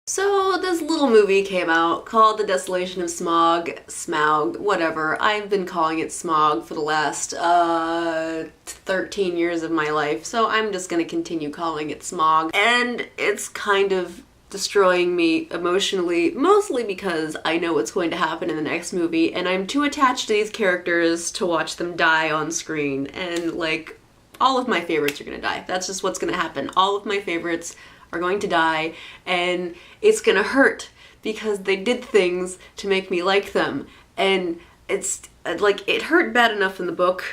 So this little movie came out called The Desolation of Smaug, whatever. I've been calling it Smaug for the last 13 years of my life, so I'm just gonna continue calling it Smaug. And it's kind of destroying me emotionally, mostly because I know what's going to happen in the next movie, and I'm too attached to these characters to watch them die on screen. And like, all of my favorites are gonna die. That's just what's gonna happen. All of my favorites are going to die, and it's gonna hurt because they did things to make me like them, and it's like, it hurt bad enough in the book,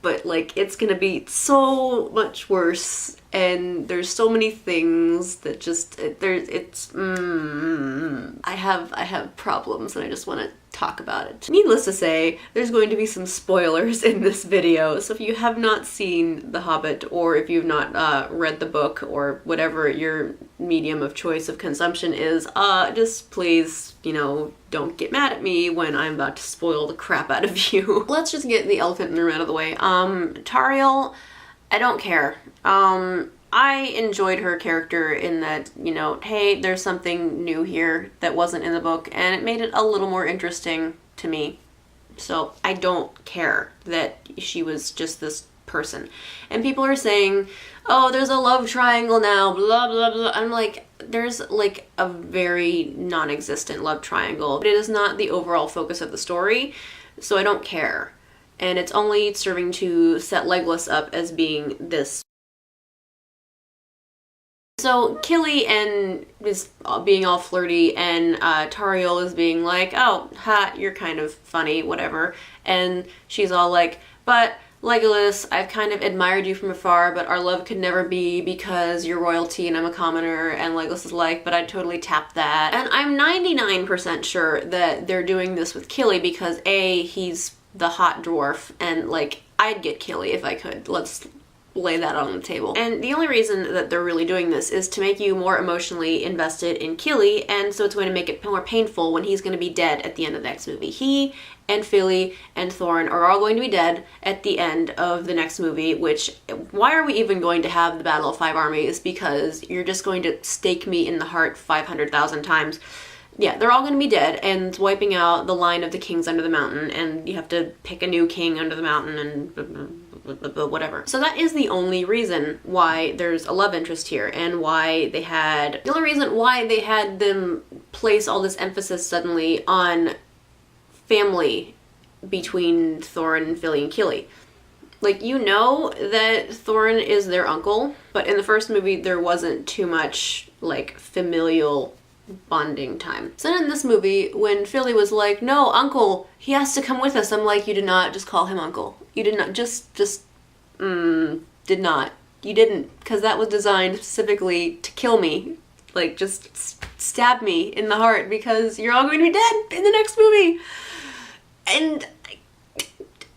but like, it's gonna be so much worse, and there's so many things that just I have problems, and I just want to talk about it. Needless to say, there's going to be some spoilers in this video, so if you have not seen The Hobbit, or if you've not read the book, or whatever your medium of choice of consumption is, just please, you know, don't get mad at me when I'm about to spoil the crap out of you. Let's just get the elephant in the room out of the way. Tauriel, I don't care. I enjoyed her character in that, you know, hey, there's something new here that wasn't in the book, and it made it a little more interesting to me. So I don't care that she was just this person. And people are saying, oh, there's a love triangle now, blah, blah, blah. I'm like, there's like a very non-existent love triangle, but it is not the overall focus of the story, so I don't care. And it's only serving to set Legolas up as being this. So Kili is being all flirty, and Tauriel is being like, oh, ha, you're kind of funny, whatever. And she's all like, but Legolas, I've kind of admired you from afar, but our love could never be because you're royalty and I'm a commoner. And Legolas is like, but I'd totally tap that. And I'm 99% sure that they're doing this with Kili because A, he's the hot dwarf, and like, I'd get Kili if I could. Let's lay that on the table. And the only reason that they're really doing this is to make you more emotionally invested in Kili, and so it's going to make it more painful when he's going to be dead at the end of the next movie. He and Fili and Thorin are all going to be dead at the end of the next movie, which, why are we even going to have the Battle of Five Armies? Because you're just going to stake me in the heart 500,000 times. Yeah, they're all going to be dead, and it's wiping out the line of the kings under the mountain, and you have to pick a new king under the mountain, and whatever. So that is the only reason why there's a love interest here, and why they had, the only reason why they had them place all this emphasis suddenly on family between Thorin, Fili, and Kili. Like, you know that Thorin is their uncle, but in the first movie there wasn't too much, like, familial bonding time. So in this movie, when Fili was like, no, uncle, he has to come with us, I'm like, you did not just call him uncle. You did not, did not. You didn't, because that was designed specifically to kill me. Like, just stab me in the heart, because you're all going to be dead in the next movie.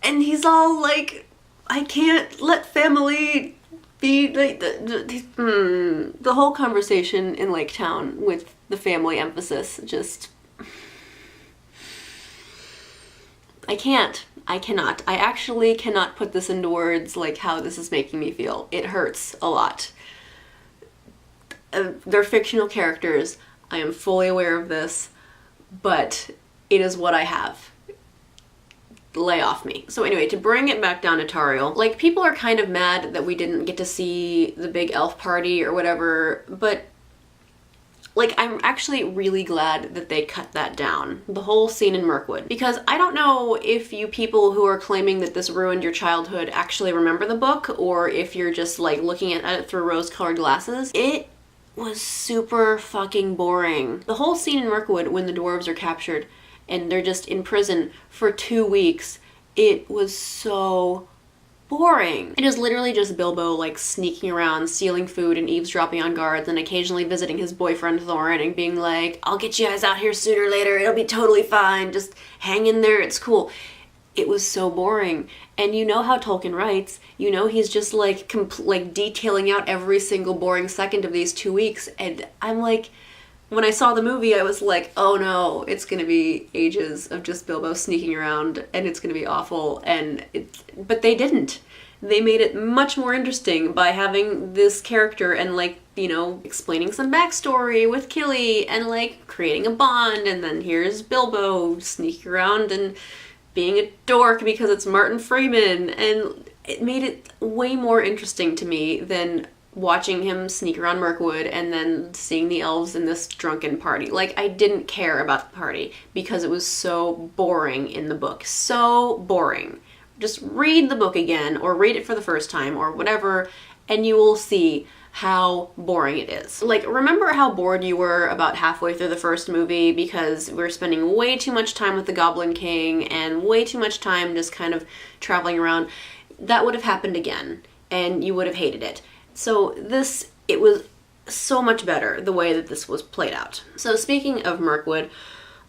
And he's all like, I can't let family be like, the whole conversation in Lake Town with the family emphasis, just, I cannot. I actually cannot put this into words, like how this is making me feel. It hurts a lot. They're fictional characters. I am fully aware of this, but it is what I have. Lay off me. So anyway, to bring it back down to Tauriel, like, people are kind of mad that we didn't get to see the big elf party or whatever, but like, I'm actually really glad that they cut that down, the whole scene in Mirkwood, because I don't know if you people who are claiming that this ruined your childhood actually remember the book, or if you're just like looking at it through rose-colored glasses. It was super fucking boring. The whole scene in Mirkwood when the dwarves are captured and they're just in prison for 2 weeks, it was so boring. It is literally just Bilbo, like, sneaking around, stealing food and eavesdropping on guards, and occasionally visiting his boyfriend Thorin and being like, I'll get you guys out here sooner or later, it'll be totally fine, just hang in there, it's cool. It was so boring. And you know how Tolkien writes, you know he's just like detailing out every single boring second of these 2 weeks, and I'm like, when I saw the movie, I was like, oh no, it's gonna be ages of just Bilbo sneaking around, and it's gonna be awful, but they didn't. They made it much more interesting by having this character and like you know, explaining some backstory with Kili and like creating a bond, and then here's Bilbo sneaking around and being a dork because it's Martin Freeman, and it made it way more interesting to me than watching him sneak around Mirkwood and then seeing the elves in this drunken party. Like, I didn't care about the party because it was so boring in the book. So boring. Just read the book again, or read it for the first time, or whatever, and you will see how boring it is. Like, remember how bored you were about halfway through the first movie because we were spending way too much time with the Goblin King and way too much time just kind of traveling around? That would have happened again, and you would have hated it. So this, it was so much better the way that this was played out. So speaking of Mirkwood,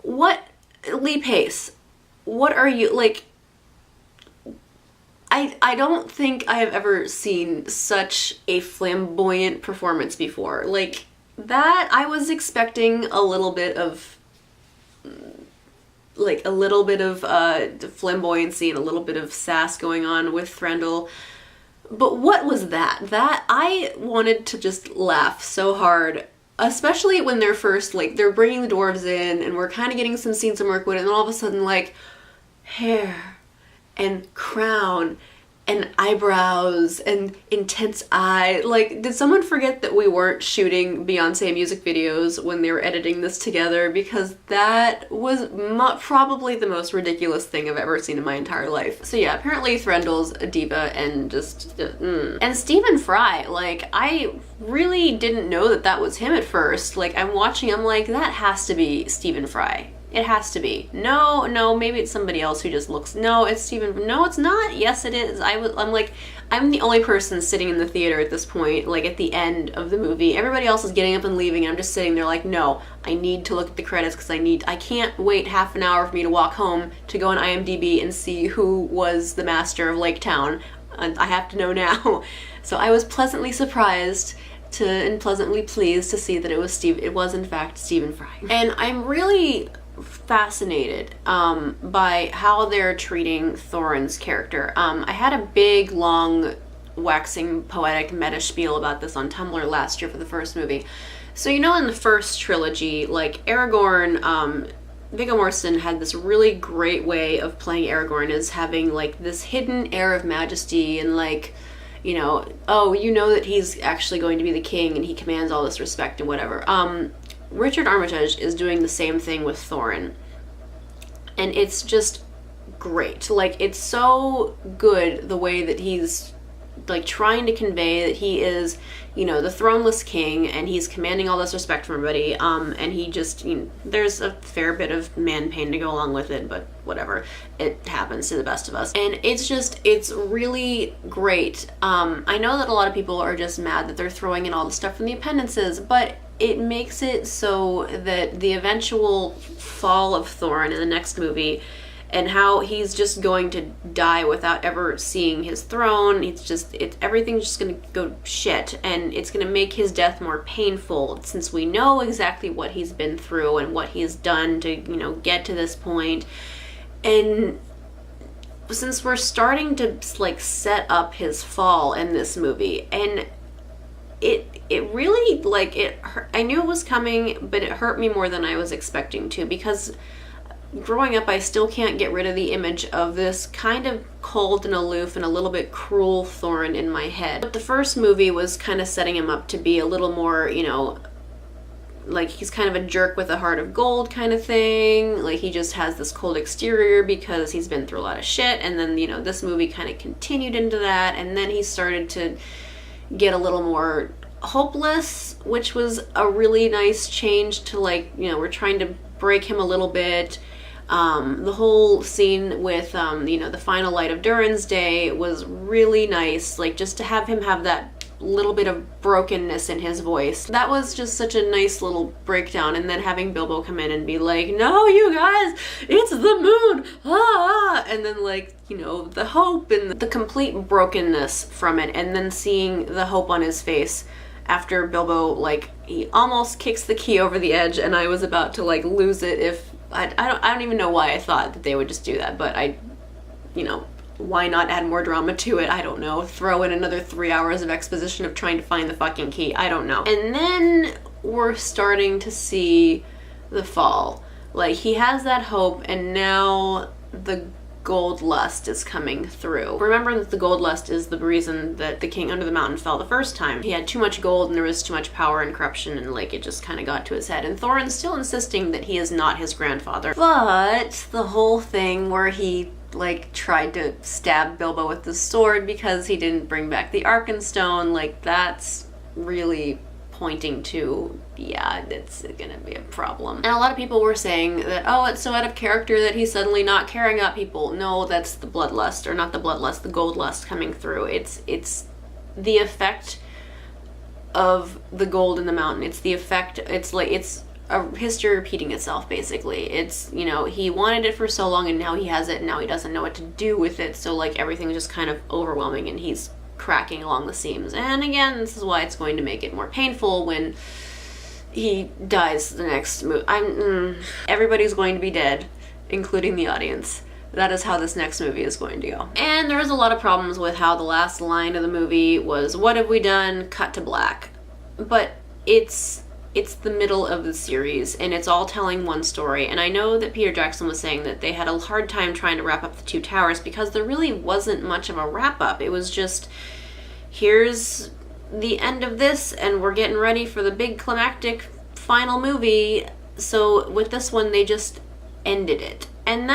Lee Pace, what are you, like, I don't think I have ever seen such a flamboyant performance before. Like, that, I was expecting a little bit of, like, flamboyancy and a little bit of sass going on with Thranduil. But what was that? That, I wanted to just laugh so hard, especially when they're first, like, they're bringing the dwarves in, and we're kind of getting some scenes of Mirkwood, and then all of a sudden, like, hair, and crown, and eyebrows, and intense eye. Like, did someone forget that we weren't shooting Beyonce music videos when they were editing this together? Because that was probably the most ridiculous thing I've ever seen in my entire life. So yeah, apparently Thranduil's a diva, and just, And Stephen Fry, like, I really didn't know that that was him at first. Like, I'm watching, I'm like, that has to be Stephen Fry. It has to be. No, maybe it's somebody else who just looks, no, it's Stephen, no, it's not, yes it is. I'm like, I'm the only person sitting in the theater at this point, like at the end of the movie. Everybody else is getting up and leaving, and I'm just sitting there like, no, I need to look at the credits because I can't wait half an hour for me to walk home to go on IMDb and see who was the master of Lake Town. I have to know now. So I was pleasantly surprised and pleasantly pleased to see that it was in fact Stephen Fry. And I'm really fascinated by how they're treating Thorin's character. I had a big, long, waxing poetic meta spiel about this on Tumblr last year for the first movie. So, you know, in the first trilogy, like, Aragorn, Viggo Mortensen had this really great way of playing Aragorn as having, like, this hidden air of majesty and, like, you know, oh, you know that he's actually going to be the king and he commands all this respect and whatever. Richard Armitage is doing the same thing with Thorin, and it's just great. Like, it's so good the way that he's, like, trying to convey that he is, you know, the throneless king, and he's commanding all this respect from everybody, and he just, you know, there's a fair bit of man pain to go along with it, but whatever, it happens to the best of us. And it's really great. I know that a lot of people are just mad that they're throwing in all the stuff from the appendices, but it makes it so that the eventual fall of Thorin in the next movie, and how he's just going to die without ever seeing his throne, everything's just gonna go shit, and it's gonna make his death more painful, since we know exactly what he's been through and what he's done to, you know, get to this point. And since we're starting to, like, set up his fall in this movie, and it really, like, it hurt. I knew it was coming, but it hurt me more than I was expecting to, because growing up, I still can't get rid of the image of this kind of cold and aloof and a little bit cruel Thorin in my head. But the first movie was kind of setting him up to be a little more, you know, like, he's kind of a jerk with a heart of gold kind of thing. Like, he just has this cold exterior because he's been through a lot of shit. And then, you know, this movie kind of continued into that, and then he started to get a little more hopeless, which was a really nice change to, like, you know, we're trying to break him a little bit. The whole scene with, you know, the final light of Durin's Day was really nice, like, just to have him have that little bit of brokenness in his voice. That was just such a nice little breakdown, and then having Bilbo come in and be like, no, you guys, it's the moon, ah, and then, like, you know, the hope and the complete brokenness from it, and then seeing the hope on his face after Bilbo, like, he almost kicks the key over the edge, and I was about to, like, lose it if, I don't even know why I thought that they would just do that, but I, you know, why not add more drama to it? I don't know. Throw in another 3 hours of exposition of trying to find the fucking key. I don't know. And then we're starting to see the fall. Like, he has that hope, and now the gold lust is coming through. Remember that the gold lust is the reason that the king under the mountain fell the first time. He had too much gold and there was too much power and corruption, and like it just kind of got to his head. And Thorin's still insisting that he is not his grandfather. But the whole thing where he like tried to stab Bilbo with the sword because he didn't bring back the Arkenstone, like that's really pointing to, yeah, it's gonna be a problem. And a lot of people were saying that, oh, it's so out of character that he's suddenly not caring about people. No, that's the bloodlust, or not the bloodlust, the gold lust coming through. It's the effect of the gold in the mountain. It's the effect, it's like, it's a history repeating itself, basically. It's, you know, he wanted it for so long and now he has it and now he doesn't know what to do with it, so like everything's just kind of overwhelming and he's cracking along the seams. And again, this is why it's going to make it more painful when he dies the next movie. Everybody's going to be dead, including the audience. That is how this next movie is going to go. And there was a lot of problems with how the last line of the movie was, "What have we done? Cut to black." But it's the middle of the series, and it's all telling one story. And I know that Peter Jackson was saying that they had a hard time trying to wrap up the Two Towers because there really wasn't much of a wrap-up. It was just, here's the end of this, and we're getting ready for the big climactic final movie. So with this one, they just ended it. And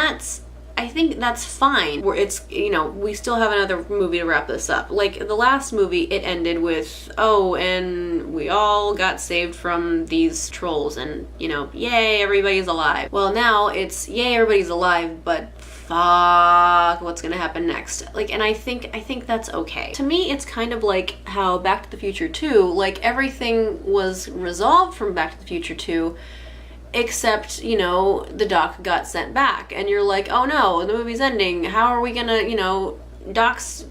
I think that's fine. Where it's, you know, we still have another movie to wrap this up. Like, the last movie, it ended with, oh, and we all got saved from these trolls, and, you know, yay, everybody's alive. Well, now it's, yay, everybody's alive, but fuck, what's gonna happen next? Like, and I think that's okay. To me, it's kind of like how Back to the Future 2, like, everything was resolved from Back to the Future 2, except, you know, the Doc got sent back, and you're like, oh no, the movie's ending, how are we gonna, you know, Doc's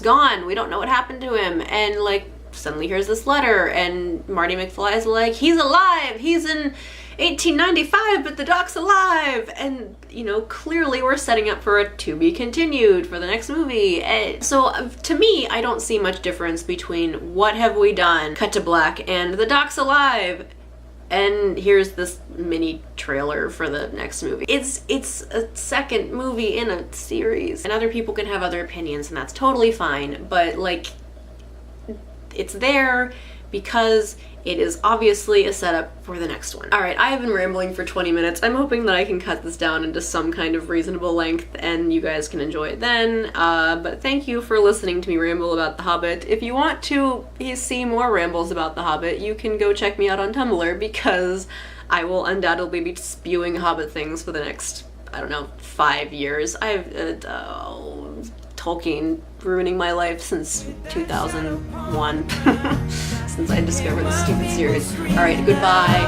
gone, we don't know what happened to him, and like, suddenly here's this letter, and Marty McFly's like, he's alive, he's in 1895, but the Doc's alive, and, you know, clearly we're setting up for a to be continued for the next movie. And so, to me, I don't see much difference between what have we done, cut to black, and the Doc's alive, and here's this mini trailer for the next movie. It's a second movie in a series, and other people can have other opinions, and that's totally fine, but like, it's there because it is obviously a setup for the next one. Alright, I have been rambling for 20 minutes. I'm hoping that I can cut this down into some kind of reasonable length and you guys can enjoy it then. But thank you for listening to me ramble about The Hobbit. If you want to see more rambles about The Hobbit, you can go check me out on Tumblr, because I will undoubtedly be spewing Hobbit things for the next, I don't know, 5 years. I've Tolkien ruining my life since 2001, since I discovered this stupid series. Alright, goodbye.